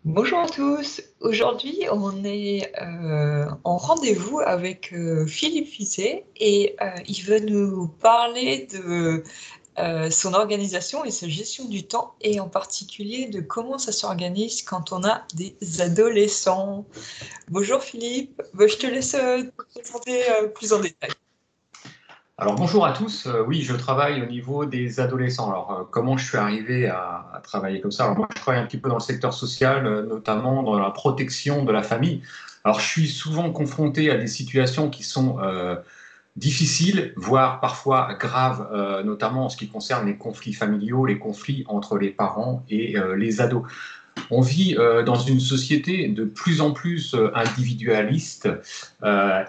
Bonjour à tous. Aujourd'hui, on est en rendez-vous avec Philippe Fisset et il veut nous parler de son organisation et sa gestion du temps et en particulier de comment ça s'organise quand on a des adolescents. Bonjour Philippe. Je te laisse te présenter plus en détail. Alors bonjour à tous. Oui, je travaille au niveau des adolescents. Alors comment je suis arrivé à travailler comme ça? Alors moi, je travaille un petit peu dans le secteur social, notamment dans la protection de la famille. Alors je suis souvent confronté à des situations qui sont difficiles, voire parfois graves, notamment en ce qui concerne les conflits familiaux, les conflits entre les parents et les ados. On vit dans une société de plus en plus individualiste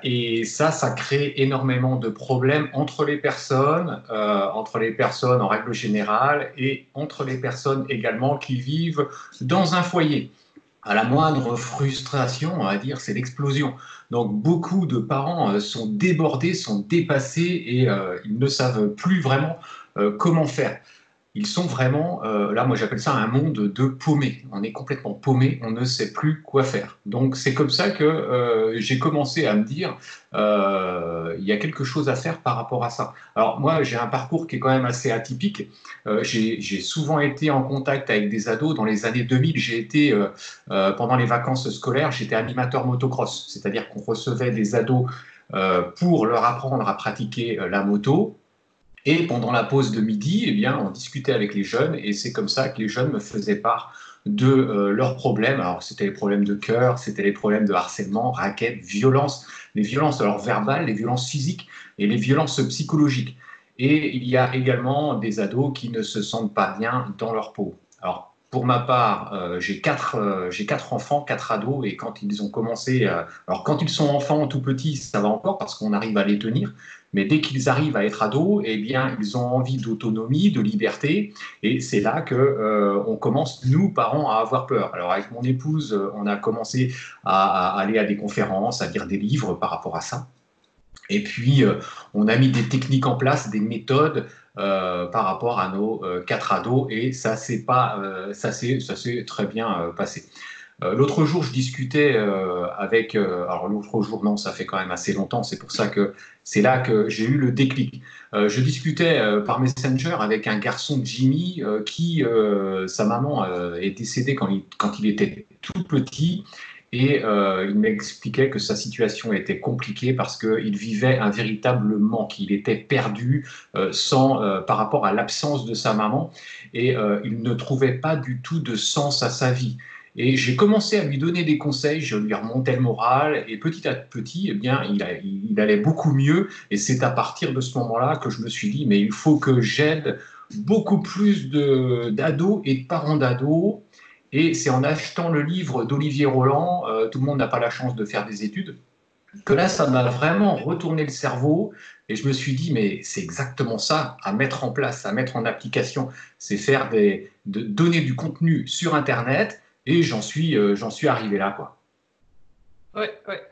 et ça crée énormément de problèmes entre les personnes en règle générale et entre les personnes également qui vivent dans un foyer. À la moindre frustration, on va dire, c'est l'explosion. Donc beaucoup de parents sont débordés, sont dépassés et ils ne savent plus vraiment comment faire. Ils sont vraiment, là moi j'appelle ça un monde de paumés. On est complètement paumé, on ne sait plus quoi faire. Donc c'est comme ça que j'ai commencé à me dire, il y a quelque chose à faire par rapport à ça. Alors moi j'ai un parcours qui est quand même assez atypique. J'ai souvent été en contact avec des ados. Dans les années 2000, j'ai été, pendant les vacances scolaires, j'étais animateur motocross. C'est-à-dire qu'on recevait des ados pour leur apprendre à pratiquer la moto. Et pendant la pause de midi, eh bien, on discutait avec les jeunes et c'est comme ça que les jeunes me faisaient part de leurs problèmes. Alors, c'était les problèmes de cœur, c'était les problèmes de harcèlement, raquettes, violences, les violences alors verbales, les violences physiques et les violences psychologiques. Et il y a également des ados qui ne se sentent pas bien dans leur peau. Alors, pour ma part, j'ai quatre enfants, quatre ados, et quand ils ont commencé, alors quand ils sont enfants tout petits, ça va encore parce qu'on arrive à les tenir. Mais dès qu'ils arrivent à être ados, eh bien, ils ont envie d'autonomie, de liberté, et c'est là que on commence, nous, parents, à avoir peur. Alors, avec mon épouse, on a commencé à aller à des conférences, à lire des livres par rapport à ça. Et puis, on a mis des techniques en place, des méthodes par rapport à nos quatre ados, et ça s'est très bien passé. L'autre jour, je discutais avec. Alors, l'autre jour, non, ça fait quand même assez longtemps. C'est pour ça que c'est là que j'ai eu le déclic. Je discutais par Messenger avec un garçon, Jimmy, qui, sa maman est décédée quand il était tout petit. Et il m'expliquait que sa situation était compliquée parce qu'il vivait un véritable manque. Il était perdu par rapport à l'absence de sa maman et il ne trouvait pas du tout de sens à sa vie. Et j'ai commencé à lui donner des conseils, je lui remontais le moral, et petit à petit, eh bien, il allait beaucoup mieux. Et c'est à partir de ce moment-là que je me suis dit, mais il faut que j'aide beaucoup plus d'ados et de parents d'ados. Et c'est en achetant le livre d'Olivier Roland, Tout le monde n'a pas la chance de faire des études, que là, ça m'a vraiment retourné le cerveau. Et je me suis dit, mais c'est exactement ça à mettre en place, à mettre en application. C'est donner du contenu sur Internet. Et j'en suis arrivé là, quoi. Ouais, ouais.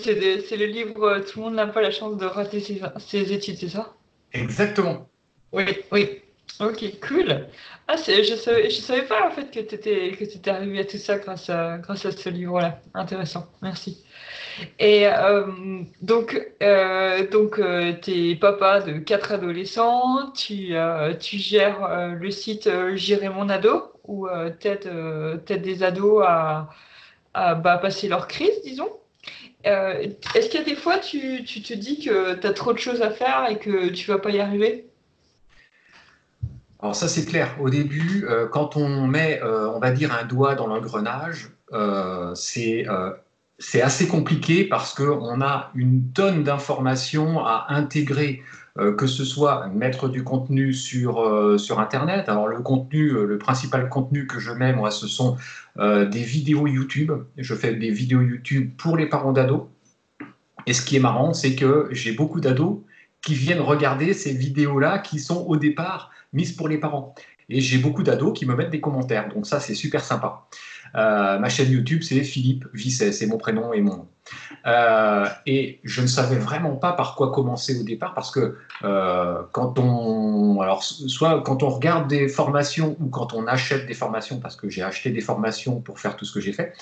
C'est le livre Tout le monde n'a pas la chance de rater ses études, c'est ça? Exactement. Oui, oui. Ok, cool. Ah, je savais pas en fait que t'étais arrivé à tout ça grâce à ce livre-là. Intéressant, merci. Et t'es papa de quatre adolescents, tu gères le site Gérer mon ado, où t'aides des ados à passer leur crise, disons. Est-ce qu'il y a des fois tu te dis que tu as trop de choses à faire et que tu vas pas y arriver? Alors ça, c'est clair. Au début, quand on met, on va dire, un doigt dans l'engrenage, c'est assez compliqué parce qu'on a une tonne d'informations à intégrer, que ce soit mettre du contenu sur Internet. Alors le contenu, le principal contenu que je mets, moi, ce sont des vidéos YouTube. Je fais des vidéos YouTube pour les parents d'ados. Et ce qui est marrant, c'est que j'ai beaucoup d'ados qui viennent regarder ces vidéos-là qui sont au départ mises pour les parents. et j'ai beaucoup d'ados qui me mettent des commentaires. Donc ça, c'est super sympa. Ma chaîne YouTube, c'est Philippe Visset, c'est mon prénom et mon nom. Et je ne savais vraiment pas par quoi commencer au départ parce que soit quand on regarde des formations ou quand on achète des formations, parce que j'ai acheté des formations pour faire tout ce que j'ai fait,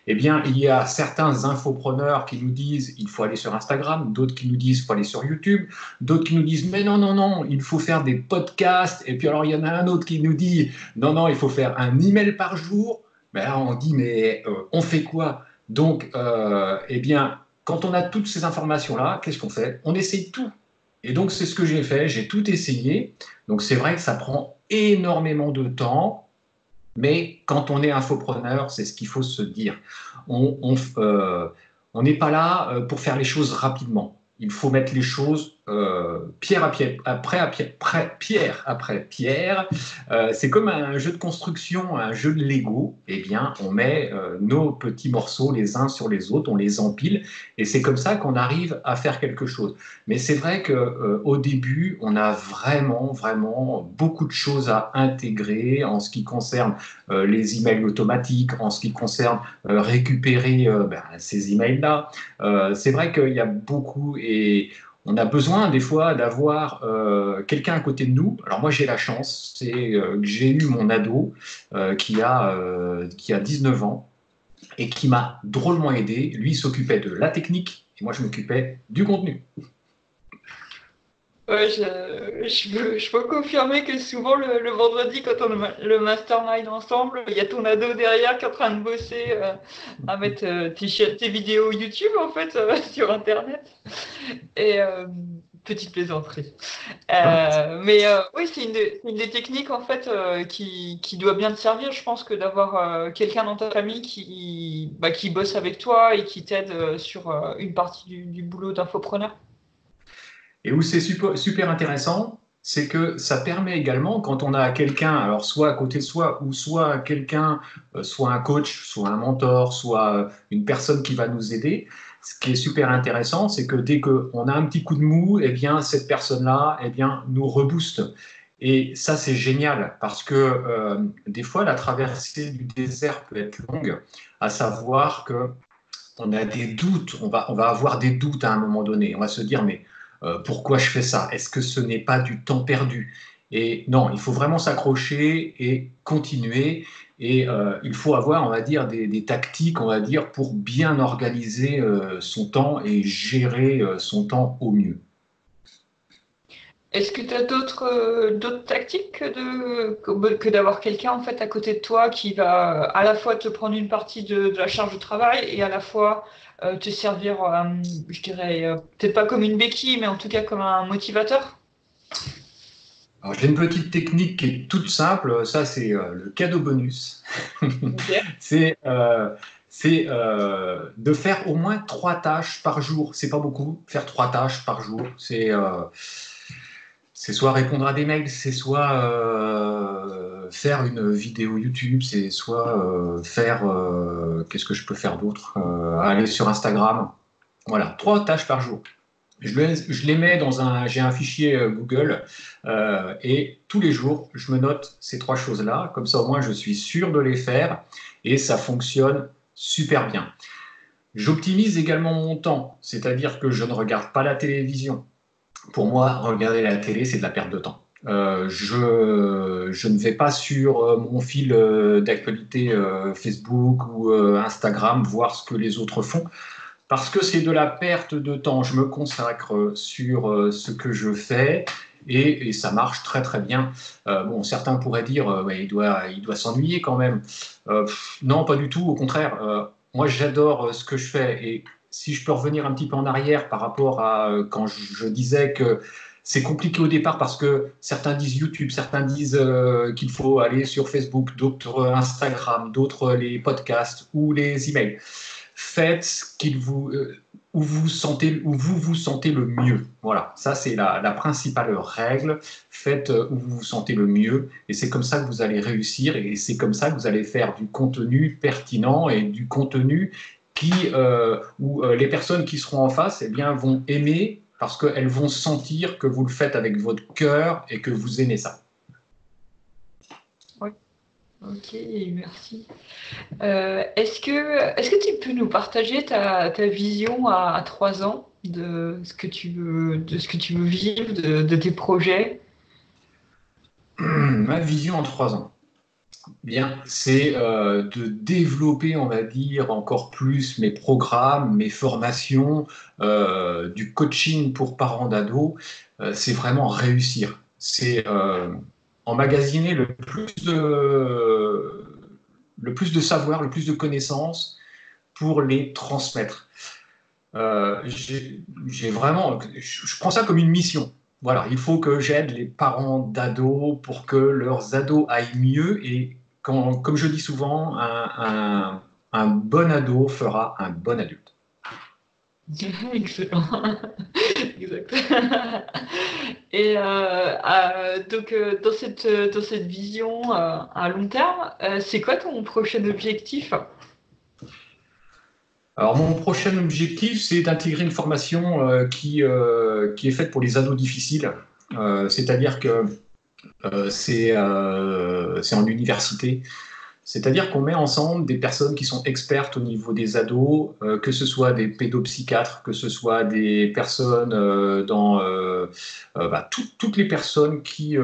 eh bien, il y a certains infopreneurs qui nous disent il faut aller sur Instagram, d'autres qui nous disent il faut aller sur YouTube, d'autres qui nous disent mais non, non, non, il faut faire des podcasts. Et puis alors, il y en a un autre qui nous dit non, non, il faut faire un email par jour. Ben là, on dit mais on fait quoi? Donc, eh bien, quand on a toutes ces informations-là, qu'est-ce qu'on fait? On essaye tout. Et donc, c'est ce que j'ai fait, j'ai tout essayé. Donc, c'est vrai que ça prend énormément de temps. Mais quand on est infopreneur, c'est ce qu'il faut se dire. On n'est pas là pour faire les choses rapidement. Il faut mettre les choses pierre après pierre. C'est comme un jeu de construction, un jeu de Lego. Eh bien, on met nos petits morceaux les uns sur les autres, on les empile, et c'est comme ça qu'on arrive à faire quelque chose. Mais c'est vrai qu'au début, on a vraiment, vraiment beaucoup de choses à intégrer en ce qui concerne les emails automatiques, en ce qui concerne récupérer ces emails-là. C'est vrai qu'il y a beaucoup et on a besoin des fois d'avoir quelqu'un à côté de nous. Alors moi j'ai la chance, c'est que j'ai eu mon ado qui a 19 ans et qui m'a drôlement aidé. Lui il s'occupait de la technique et moi je m'occupais du contenu. Ouais, je peux confirmer que souvent le vendredi, quand on a le mastermind ensemble, il y a ton ado derrière qui est en train de bosser à mettre tes vidéos YouTube en fait sur Internet. Et petite plaisanterie. Oui, c'est une des techniques en fait qui doit bien te servir. Je pense que d'avoir quelqu'un dans ta famille qui bosse avec toi et qui t'aide sur une partie du boulot d'infopreneur. Et où c'est super, super intéressant, c'est que ça permet également, quand on a quelqu'un, alors soit à côté de soi, ou soit quelqu'un, soit un coach, soit un mentor, soit une personne qui va nous aider, ce qui est super intéressant, c'est que dès qu'on a un petit coup de mou, eh bien, cette personne-là nous rebooste. Et ça, c'est génial, parce que des fois, la traversée du désert peut être longue, à savoir que on a des doutes, on va avoir des doutes à un moment donné. On va se dire, mais pourquoi je fais ça? Est-ce que ce n'est pas du temps perdu? Et non, il faut vraiment s'accrocher et continuer. Et il faut avoir, on va dire, des tactiques, on va dire, pour bien organiser son temps et gérer son temps au mieux. Est-ce que tu as d'autres tactiques que d'avoir quelqu'un en fait à côté de toi qui va à la fois te prendre une partie de la charge de travail et à la fois te servir, je dirais, peut-être pas comme une béquille, mais en tout cas comme un motivateur? Alors, j'ai une petite technique qui est toute simple, ça c'est le cadeau bonus. Ok. C'est de faire au moins 3 tâches par jour. C'est pas beaucoup, faire 3 tâches par jour. C'est soit répondre à des mails, c'est soit faire une vidéo YouTube, c'est soit faire, qu'est-ce que je peux faire d'autre? Aller sur Instagram. Voilà, 3 tâches par jour. Je les mets j'ai un fichier Google et tous les jours, je me note ces 3 choses-là. Comme ça, au moins, je suis sûr de les faire et ça fonctionne super bien. J'optimise également mon temps, c'est-à-dire que je ne regarde pas la télévision. Pour moi, regarder la télé, c'est de la perte de temps. Je ne vais pas sur mon fil d'actualité Facebook ou Instagram voir ce que les autres font parce que c'est de la perte de temps. Je me consacre sur ce que je fais et ça marche très très bien. Bon, certains pourraient dire ouais, il doit s'ennuyer quand même. Non, pas du tout. Au contraire, moi j'adore ce que je fais et si je peux revenir un petit peu en arrière par rapport à quand je disais que c'est compliqué au départ parce que certains disent YouTube, certains disent qu'il faut aller sur Facebook, d'autres Instagram, d'autres les podcasts ou les emails. Faites ce où vous vous sentez le mieux. Voilà, ça c'est la principale règle. Faites où vous vous sentez le mieux et c'est comme ça que vous allez réussir et c'est comme ça que vous allez faire du contenu pertinent et du contenu où les personnes qui seront en face vont aimer parce qu'elles vont sentir que vous le faites avec votre cœur et que vous aimez ça. Ok, merci. Est-ce que tu peux nous partager ta vision à 3 ans de ce que tu veux vivre, de tes projets? Ma vision en 3 ans. Bien, c'est de développer, on va dire, encore plus mes programmes, mes formations, du coaching pour parents d'ados. C'est vraiment réussir. C'est emmagasiner le plus de savoir, le plus de connaissances pour les transmettre. J'ai vraiment, je prends ça comme une mission. Voilà, il faut que j'aide les parents d'ados pour que leurs ados aillent mieux. Et comme je dis souvent, un bon ado fera un bon adulte. Excellent. Exact. Et donc, dans cette vision à long terme, c'est quoi ton prochain objectif? Alors, mon prochain objectif, c'est d'intégrer une formation qui est faite pour les ados difficiles. C'est-à-dire que c'est en université. C'est-à-dire qu'on met ensemble des personnes qui sont expertes au niveau des ados, que ce soit des pédopsychiatres, que ce soit des personnes toutes les personnes qui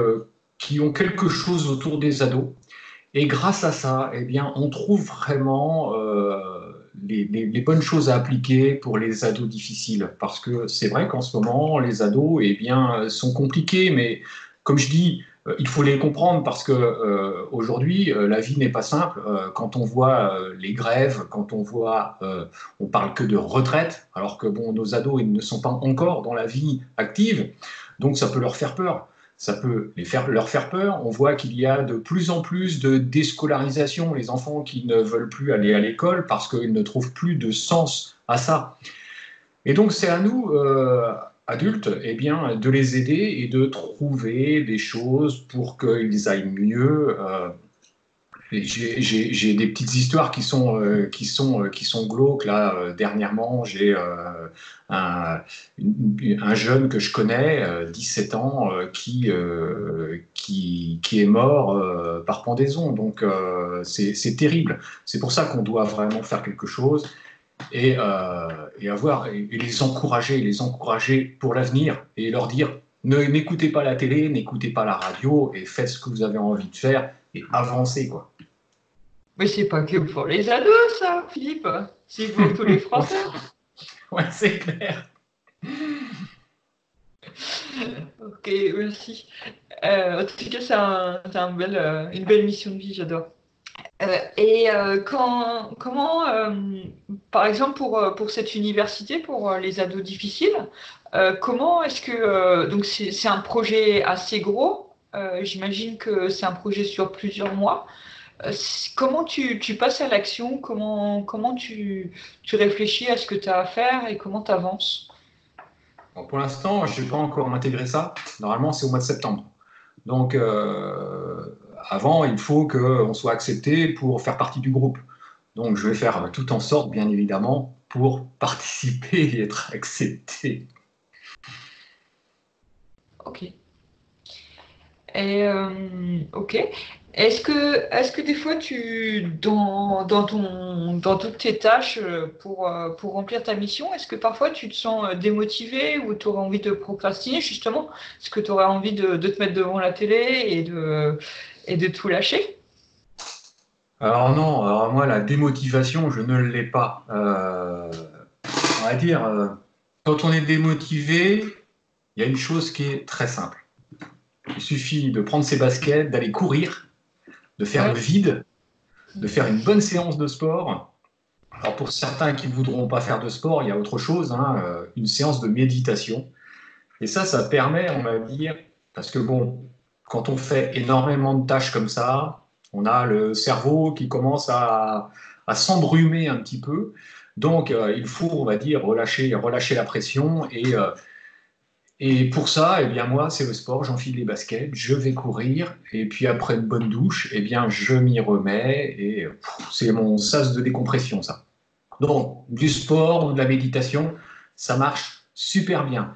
ont quelque chose autour des ados. Et grâce à ça, eh bien, on trouve vraiment les bonnes choses à appliquer pour les ados difficiles. Parce que c'est vrai qu'en ce moment, les ados eh bien, sont compliqués, mais comme je dis, il faut les comprendre parce que aujourd'hui, la vie n'est pas simple. Quand on voit les grèves, quand on voit, on parle que de retraite, alors que bon, nos ados, ils ne sont pas encore dans la vie active, donc ça peut leur faire peur. Ça peut leur faire peur. On voit qu'il y a de plus en plus de déscolarisation, les enfants qui ne veulent plus aller à l'école parce qu'ils ne trouvent plus de sens à ça. Et donc c'est à nous, adultes, eh bien, de les aider et de trouver des choses pour qu'ils aillent mieux. J'ai des petites histoires qui sont glauques. Là, dernièrement, j'ai un, un jeune que je connais, 17 ans, qui est mort par pendaison. Donc, c'est terrible. C'est pour ça qu'on doit vraiment faire quelque chose et les encourager pour l'avenir et leur dire n'écoutez pas la télé, n'écoutez pas la radio et faites ce que vous avez envie de faire et avancez, quoi. Mais c'est pas que pour les ados, ça, Philippe. C'est pour tous les Français. Ouais, c'est clair. Ok, merci. En tout cas, une belle mission de vie, j'adore. Comment, par exemple, pour cette université, pour les ados difficiles, comment est-ce que... donc, c'est un projet assez gros. J'imagine que c'est un projet sur plusieurs mois. Comment tu passes à l'action? Comment tu réfléchis à ce que tu as à faire et comment tu avances? Bon, pour l'instant, je n'ai pas encore intégré ça. Normalement, c'est au mois de septembre. Donc, avant, il faut qu'on soit accepté pour faire partie du groupe. Donc, je vais faire tout en sorte, bien évidemment, pour participer et être accepté. Ok. Ok. Est-ce que des fois dans toutes tes tâches pour remplir ta mission, est-ce que parfois tu te sens démotivé ou tu aurais envie de procrastiner justement? Est-ce que tu aurais envie de te mettre devant la télé et de tout lâcher? Alors non, alors moi, la démotivation, je ne l'ai pas. On va dire, quand on est démotivé, il y a une chose qui est très simple. Il suffit de prendre ses baskets, d'aller courir, de faire Ouais. le vide, de faire une bonne séance de sport. Alors pour certains qui ne voudront pas faire de sport, il y a autre chose, hein, une séance de méditation. Et ça permet, on va dire, parce que bon, quand on fait énormément de tâches comme ça, on a le cerveau qui commence à s'embrumer un petit peu. Donc il faut, on va dire, relâcher la pression et pour ça, eh bien moi, c'est le sport, j'enfile les baskets, je vais courir, et puis après une bonne douche, eh bien je m'y remets, et c'est mon sas de décompression, ça. Donc, du sport ou de la méditation, ça marche super bien.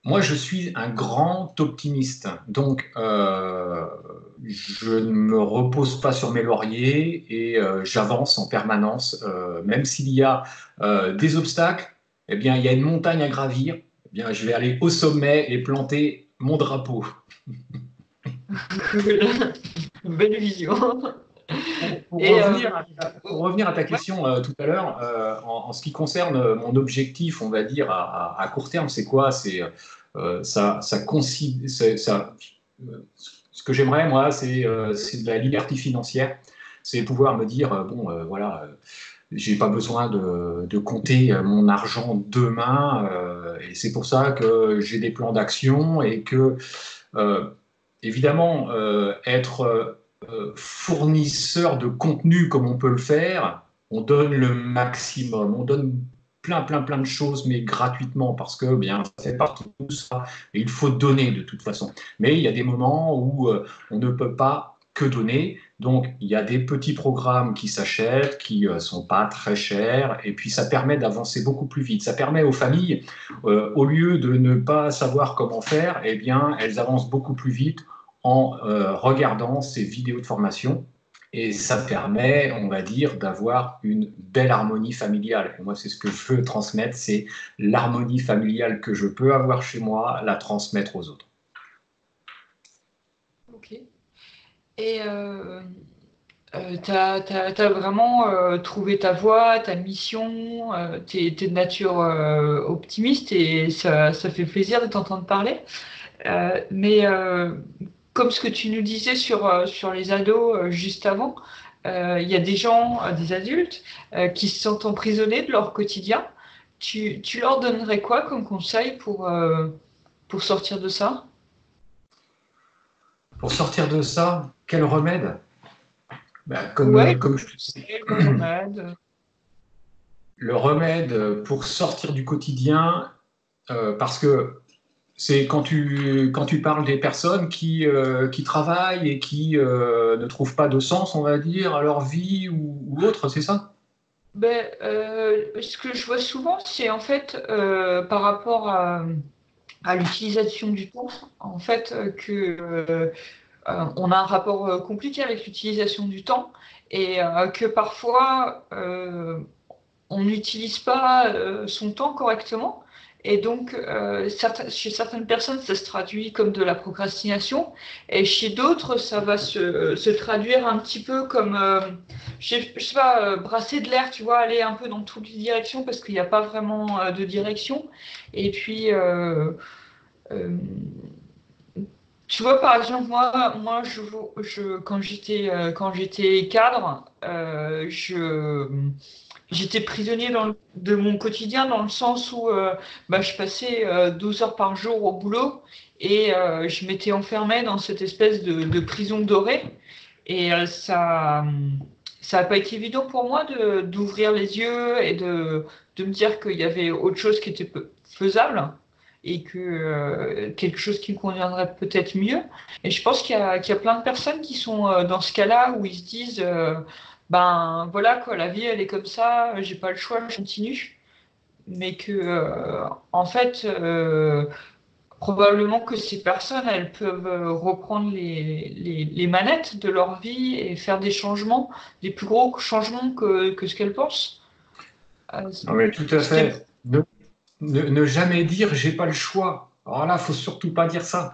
Moi, je suis un grand optimiste, donc je ne me repose pas sur mes lauriers et j'avance en permanence. Même s'il y a des obstacles, eh bien, il y a une montagne à gravir. Eh bien, je vais aller au sommet et planter mon drapeau. Belle vision. Pour Et revenir pour revenir à ta ouais, question tout à l'heure, en ce qui concerne mon objectif, on va dire à court terme, c'est quoi? C'est ce que j'aimerais, moi, c'est de la liberté financière. C'est pouvoir me dire, bon, voilà, j'ai pas besoin de compter mon argent demain, et c'est pour ça que j'ai des plans d'action et que euh, évidemment, être fournisseur de contenu comme on peut le faire, on donne le maximum, on donne plein de choses, mais gratuitement, parce que bien, ça fait partie de tout ça, et il faut donner de toute façon. Mais il y a des moments où on ne peut pas que donner, donc il y a des petits programmes qui s'achètent, qui ne sont pas très chers, et puis ça permet d'avancer beaucoup plus vite. Ça permet aux familles, au lieu de ne pas savoir comment faire, eh bien, elles avancent beaucoup plus vite en regardant ces vidéos de formation. Et ça permet, on va dire, d'avoir une belle harmonie familiale. Et moi, c'est ce que je veux transmettre, c'est l'harmonie familiale que je peux avoir chez moi, la transmettre aux autres. ok. Et t'as vraiment trouvé ta voie, ta mission, t'es de nature optimiste et ça fait plaisir de t'entendre parler. Mais comme ce que tu nous disais sur les ados juste avant, il y a des gens, des adultes, qui se sentent emprisonnés de leur quotidien. Tu leur donnerais quoi comme conseil pour sortir de ça? Pour sortir de ça, quel remède? Ben, Ouais, comme je te dis, c'est le remède. le remède pour sortir du quotidien, parce que c'est quand tu parles des personnes qui travaillent et qui ne trouvent pas de sens, on va dire, à leur vie ou autre, c'est ça? Ben, ce que je vois souvent, c'est en fait par rapport à l'utilisation du temps, en fait, on a un rapport compliqué avec l'utilisation du temps et que parfois on n'utilise pas son temps correctement. Et donc, chez certaines personnes, ça se traduit comme de la procrastination, et chez d'autres, ça va se traduire un petit peu comme, je sais pas, brasser de l'air, tu vois, aller un peu dans toutes les directions parce qu'il n'y a pas vraiment de direction. Et puis, euh, tu vois, par exemple, quand j'étais cadre, j'étais prisonnier de mon quotidien dans le sens où bah, je passais 12 heures par jour au boulot et je m'étais enfermée dans cette espèce de prison dorée. Et ça n'a pas été évident pour moi d'ouvrir les yeux et de me dire qu'il y avait autre chose qui était faisable et que quelque chose qui me conviendrait peut-être mieux. Et je pense qu'il y a plein de personnes qui sont dans ce cas-là où ils se disent ben voilà quoi, la vie elle est comme ça, j'ai pas le choix, je continue. Mais que en fait, probablement que ces personnes elles peuvent reprendre les manettes de leur vie et faire des changements, des plus gros changements que ce qu'elles pensent. Euh, Non, mais tout à ce qui est- fait. Ne jamais dire j'ai pas le choix. Alors là, il faut surtout pas dire ça.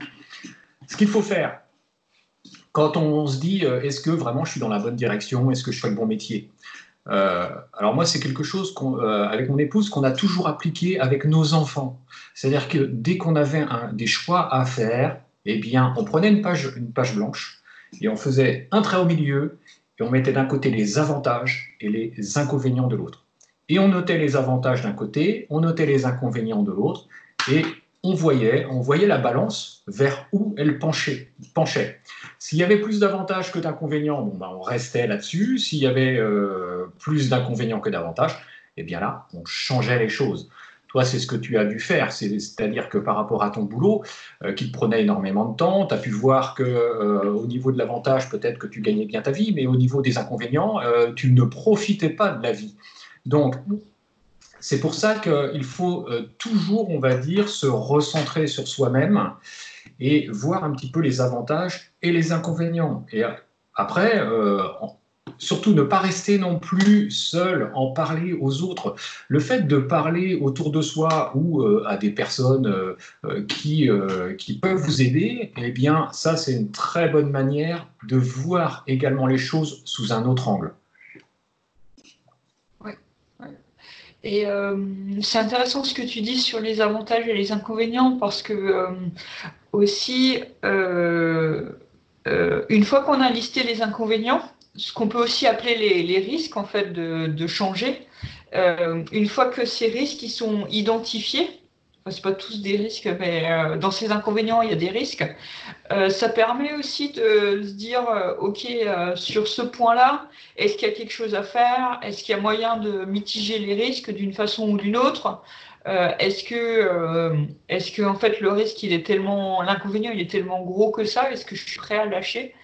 Ce qu'il faut faire, quand on se dit est-ce que vraiment je suis dans la bonne direction, est-ce que je fais le bon métier? Alors moi, c'est quelque chose avec mon épouse qu'on a toujours appliqué avec nos enfants. C'est-à-dire que dès qu'on avait des choix à faire, eh bien, on prenait une page blanche et on faisait un trait au milieu et on mettait d'un côté les avantages et les inconvénients de l'autre. Et on notait les avantages d'un côté, on notait les inconvénients de l'autre et on voyait la balance vers où elle penchait. S'il y avait plus d'avantages que d'inconvénients, bon, ben, on restait là-dessus. S'il y avait plus d'inconvénients que d'avantages, eh bien là, on changeait les choses. Toi, c'est ce que tu as dû faire, c'est-à-dire que par rapport à ton boulot, qui te prenait énormément de temps, tu as pu voir que au niveau de l'avantage, peut-être que tu gagnais bien ta vie, mais au niveau des inconvénients, tu ne profitais pas de la vie. Donc, C'est pour ça qu'il faut toujours, on va dire, se recentrer sur soi-même et voir un petit peu les avantages et les inconvénients. Et après, surtout ne pas rester non plus seul, en parler aux autres. Le fait de parler autour de soi ou à des personnes qui peuvent vous aider, eh bien, ça, c'est une très bonne manière de voir également les choses sous un autre angle. Ouais, ouais. Et c'est intéressant ce que tu dis sur les avantages et les inconvénients parce que aussi, une fois qu'on a listé les inconvénients, ce qu'on peut aussi appeler les risques en fait de changer, une fois que ces risques ils sont identifiés, enfin, c'est pas tous des risques, mais dans ces inconvénients il y a des risques. Ça permet aussi de se dire, ok, sur ce point-là, est-ce qu'il y a quelque chose à faire? Est-ce qu'il y a moyen de mitiger les risques d'une façon ou d'une autre? Est-ce que en fait le risque l'inconvénient il est tellement gros que ça? Est-ce que je suis prêt à lâcher?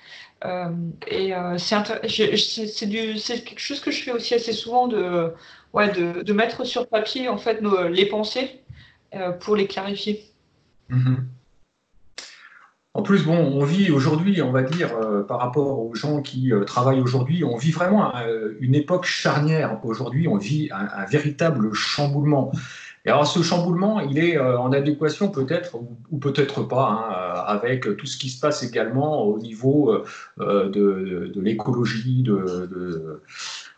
C'est quelque chose que je fais aussi assez souvent de mettre sur papier en fait les pensées pour les clarifier. Mm-hmm. En plus, bon, on vit aujourd'hui, on va dire, par rapport aux gens qui travaillent aujourd'hui, on vit vraiment une époque charnière. Aujourd'hui, on vit un véritable chamboulement. Et alors, ce chamboulement, il est en adéquation peut-être ou peut-être pas hein, avec tout ce qui se passe également au niveau de l'écologie.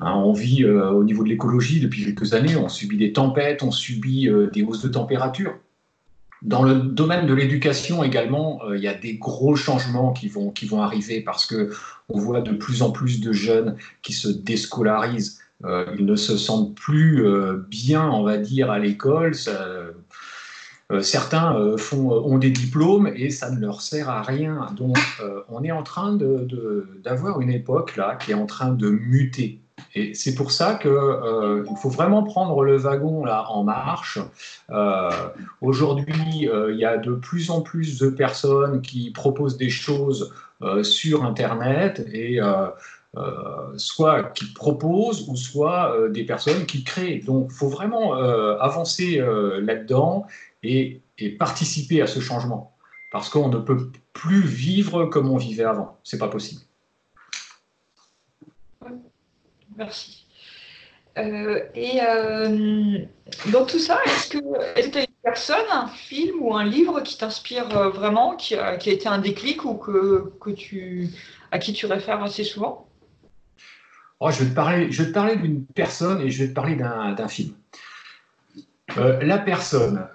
Hein, on vit au niveau de l'écologie depuis quelques années, on subit des tempêtes, on subit des hausses de température. Dans le domaine de l'éducation également, il y a des gros changements qui vont arriver parce qu'on voit de plus en plus de jeunes qui se déscolarisent. Ils ne se sentent plus bien, on va dire, à l'école. Certains ont des diplômes et ça ne leur sert à rien. Donc, on est en train d'avoir une époque là qui est en train de muter. Et c'est pour ça qu'il faut vraiment prendre le wagon là en marche. Aujourd'hui, il y a de plus en plus de personnes qui proposent des choses sur Internet et soit qui proposent ou soit des personnes qui créent. Donc, il faut vraiment avancer là-dedans et participer à ce changement. Parce qu'on ne peut plus vivre comme on vivait avant. C'est pas possible. Merci. Dans tout ça, est-ce que tu as une personne, un film ou un livre qui t'inspire vraiment, qui a été un déclic ou à qui tu réfères assez souvent? Oh, je vais te parler d'une personne et je vais te parler d'un film. La personne,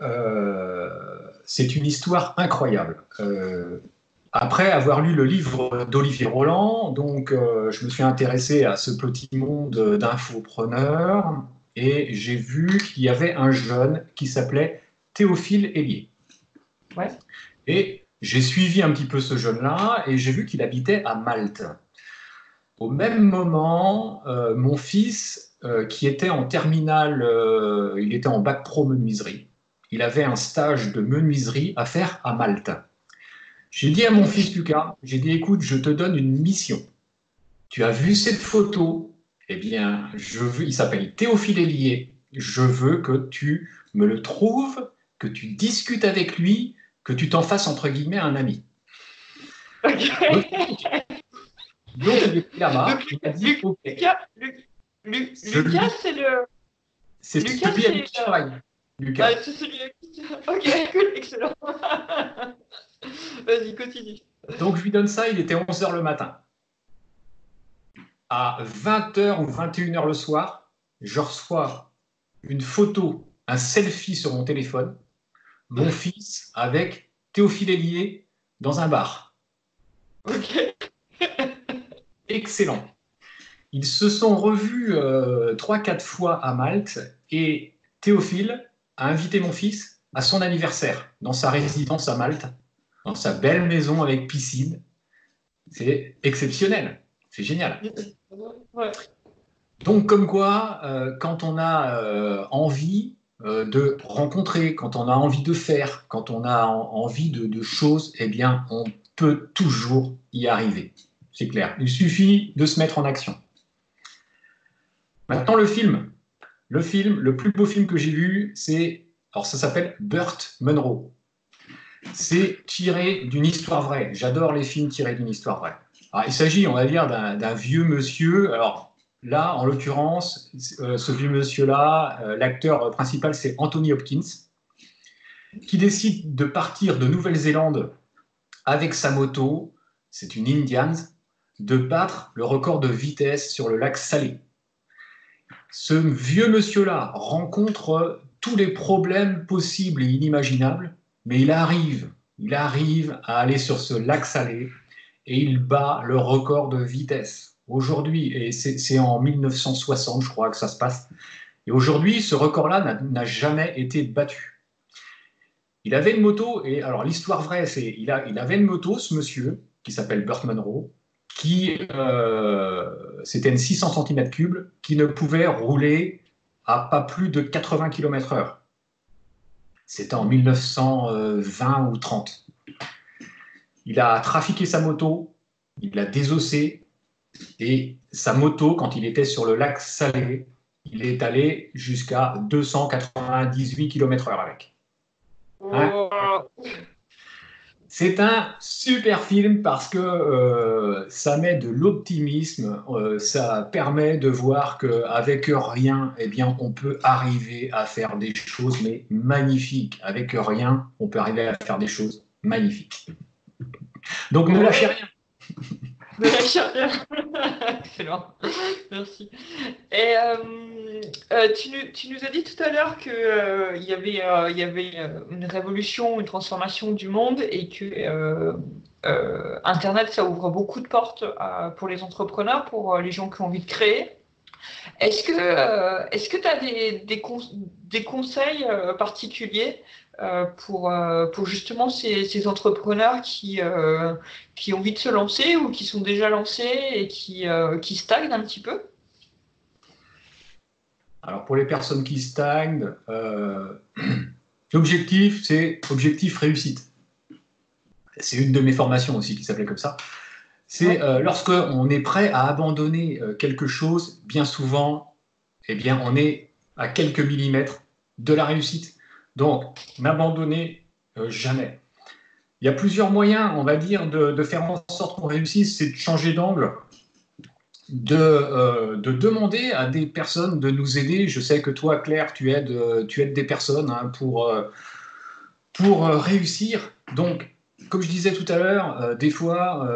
c'est une histoire incroyable. Après avoir lu le livre d'Olivier Roland, donc je me suis intéressé à ce petit monde d'infopreneurs et j'ai vu qu'il y avait un jeune qui s'appelait Théophile Hélier. Ouais. Et j'ai suivi un petit peu ce jeune-là et j'ai vu qu'il habitait à Malte. Au même moment, mon fils, qui était en terminale, il était en bac pro menuiserie, il avait un stage de menuiserie à faire à Malte. J'ai dit à mon fils Lucas, j'ai dit, écoute, je te donne une mission. Tu as vu cette photo? Eh bien, il s'appelle Théophile Hélier. Je veux que tu me le trouves, que tu discutes avec lui, que tu t'en fasses, entre guillemets, un ami. Okay. Donc, il est pris là-bas, il m'a dit, OK. Lucas, c'est le... C'est celui avec qui je travaille, Lucas. Ah, c'est celui avec qui... Ok, cool, excellent. Vas-y, continue. Donc, je lui donne ça, il était 11h le matin. À 20h ou 21h le soir, je reçois une photo, un selfie sur mon téléphone, mon fils avec Théophile Hélier dans un bar. Ok. Excellent. Ils se sont revus 3-4 fois à Malte et Théophile a invité mon fils à son anniversaire dans sa résidence à Malte, dans sa belle maison avec piscine. C'est exceptionnel, c'est génial. Ouais. Donc, comme quoi, quand on a envie de rencontrer, quand on a envie de faire, quand on a envie de choses, eh bien, on peut toujours y arriver. C'est clair. Il suffit de se mettre en action. Maintenant, le film. Le plus beau film que j'ai vu, alors ça s'appelle Burt Munro. C'est tiré d'une histoire vraie. J'adore les films tirés d'une histoire vraie. Alors, il s'agit, on va dire, d'un vieux monsieur. Alors là, en l'occurrence, ce vieux monsieur-là, l'acteur principal, c'est Anthony Hopkins, qui décide de partir de Nouvelle-Zélande avec sa moto, c'est une Indian, de battre le record de vitesse sur le lac Salé. Ce vieux monsieur-là rencontre tous les problèmes possibles et inimaginables, mais il arrive à aller sur ce lac Salé et il bat le record de vitesse. Aujourd'hui, et c'est en 1960, je crois que ça se passe, et aujourd'hui, ce record-là n'a jamais été battu. Il avait une moto, et alors l'histoire vraie, c'est il avait une moto, ce monsieur, qui s'appelle Burt Munro, c'était une 600 cm3, qui ne pouvait rouler à pas plus de 80 km/h. C'était en 1920 ou 30. Il a trafiqué sa moto, il l'a désossée, et sa moto, quand il était sur le lac Salé, il est allé jusqu'à 298 km/h avec. Hein? C'est un super film parce que ça met de l'optimisme, ça permet de voir qu'avec rien, eh bien, on peut arriver à faire des choses mais magnifiques. Avec rien, on peut arriver à faire des choses magnifiques. Donc ne lâchez rien. Ne lâchez rien. Excellent. Merci. Et tu nous as dit tout à l'heure qu'il y avait une révolution, une transformation du monde et que Internet, ça ouvre beaucoup de portes pour les entrepreneurs, pour les gens qui ont envie de créer. Est-ce que tu as des conseils particuliers pour justement ces entrepreneurs qui ont envie de se lancer ou qui sont déjà lancés et qui stagnent un petit peu? Alors pour les personnes qui stagnent, l'objectif, c'est objectif réussite. C'est une de mes formations aussi qui s'appelait comme ça. C'est lorsqu'on est prêt à abandonner quelque chose, bien souvent, eh bien, on est à quelques millimètres de la réussite. Donc, n'abandonnez jamais. Il y a plusieurs moyens, on va dire, de faire en sorte qu'on réussisse, c'est de changer d'angle, de demander à des personnes de nous aider. Je sais que toi, Claire, tu aides des personnes hein, pour réussir. Donc, comme je disais tout à l'heure, des fois,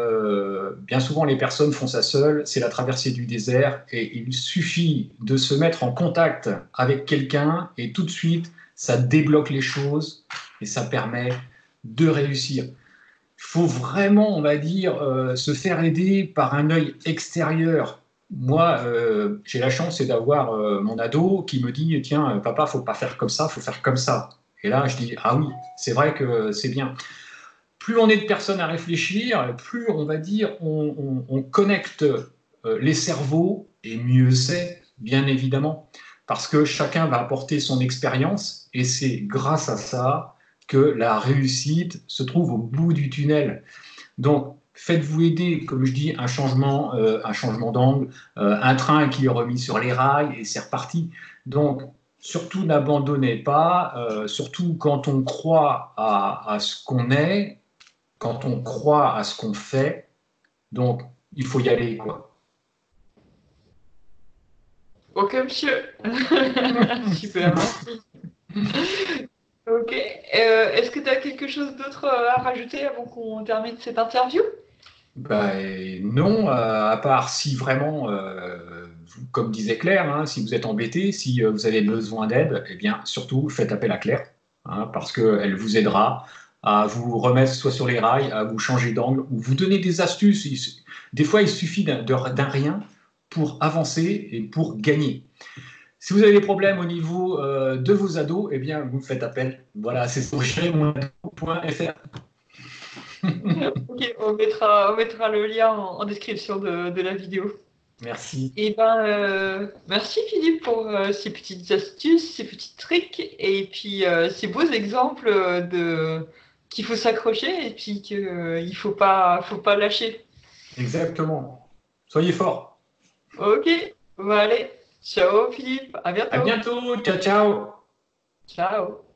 bien souvent, les personnes font ça seules. C'est la traversée du désert et il suffit de se mettre en contact avec quelqu'un et tout de suite, ça débloque les choses et ça permet de réussir. Il faut vraiment, on va dire, se faire aider par un œil extérieur. Moi, j'ai la chance d'avoir mon ado qui me dit « Tiens, papa, faut pas faire comme ça, faut faire comme ça. » Et là, je dis « Ah oui, c'est vrai que c'est bien. » Plus on est de personnes à réfléchir, plus on va dire, on connecte les cerveaux, et mieux c'est, bien évidemment, parce que chacun va apporter son expérience, et c'est grâce à ça que la réussite se trouve au bout du tunnel. Donc, faites-vous aider, comme je dis, un changement d'angle, un train qui est remis sur les rails, et c'est reparti. Donc, surtout n'abandonnez pas, surtout quand on croit à ce qu'on est, quand on croit à ce qu'on fait, donc il faut y aller, quoi. Ok, monsieur. Super, merci. Ok. Est-ce que tu as quelque chose d'autre à rajouter avant qu'on termine cette interview? Non, à part si vraiment, comme disait Claire, hein, si vous êtes embêté, si vous avez besoin d'aide, eh bien surtout faites appel à Claire, hein, parce qu'elle vous aidera à vous remettre soit sur les rails, à vous changer d'angle, ou vous donner des astuces. Des fois, il suffit d'un rien pour avancer et pour gagner. Si vous avez des problèmes au niveau de vos ados, eh bien vous faites appel. Voilà, c'est sur gérer-mon-ado.fr. Ok, on mettra le lien en description de la vidéo. Merci. Et merci Philippe pour ces petites astuces, ces petits tricks et puis ces beaux exemples qu'il faut s'accrocher et puis qu'il faut pas lâcher. Exactement. Soyez forts. Ok, on va aller. Ciao Philippe, à À bientôt. bientôt. Ciao, ciao. Ciao.